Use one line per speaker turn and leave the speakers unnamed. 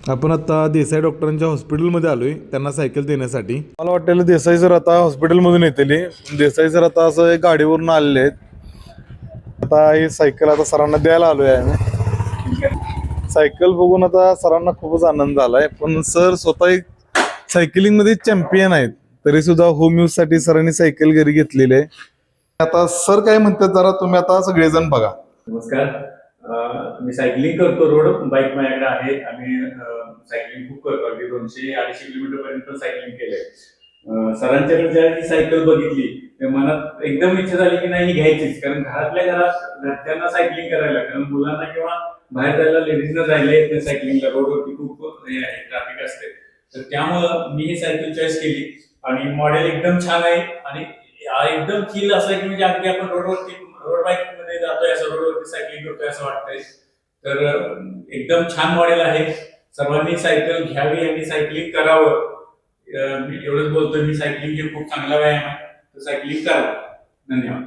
आपण आता देसाई डॉक्टरांच्या हॉस्पिटलमध्ये आलोय त्यांना सायकल देण्यासाठी. मला वाटतं देसाई सर आता हॉस्पिटलमधून येतील. देसाई सर आता असं गाडीवरून आलेले आहेत. आता ही सायकल आता सरांना द्यायला आलोय आम्ही. सायकल बघून आता सरांना खूपच आनंद झालाय. पण सर स्वतः एक सायकलिंग मध्ये चॅम्पियन आहेत, तरी सुद्धा होम यूज साठी सरांनी सायकल घरी घेतलेली आहे. आता सर काय म्हणतात जरा तुम्ही आता सगळेजण बघा.
नमस्कार. मी सायकलिंग करतो, रोड बाईक माझ्याकडे आहे. आम्ही सायकलिंग खूप करतो, अगदी 200-250 किलोमीटर पर्यंत सायकलिंग केलंय. सरांच्याकडे ज्यावेळी सायकल बघितली तर मनात एकदम इच्छा झाली की नाही घ्यायचीच, कारण घरातल्या घरात घरच्यांना सायकलिंग करायला, कारण मुलांना किंवा बाहेर जायला लेडीजना जायला येत नाही सायकलिंगला, रोडवरती खूप ट्रॅफिक असते. तर त्यामुळं मी ही सायकल चॉईस केली आणि मॉडेल एकदम छान आहे आणि एकदम फील असं आहे की म्हणजे अगदी आपण रोड बाईक मध्ये जातोय, असं रोडवरती सायकलिंग करतोय असं वाटतंय. तर एकदम छान मॉडेल आहे. सर्वांनी सायकल घ्यावी आणि सायकलिंग करावं. मी एवढंच बोलतोय. मी सायकलिंग हे खूप चांगला व्यायाम आहे, तर सायकलिंग करावं. धन्यवाद.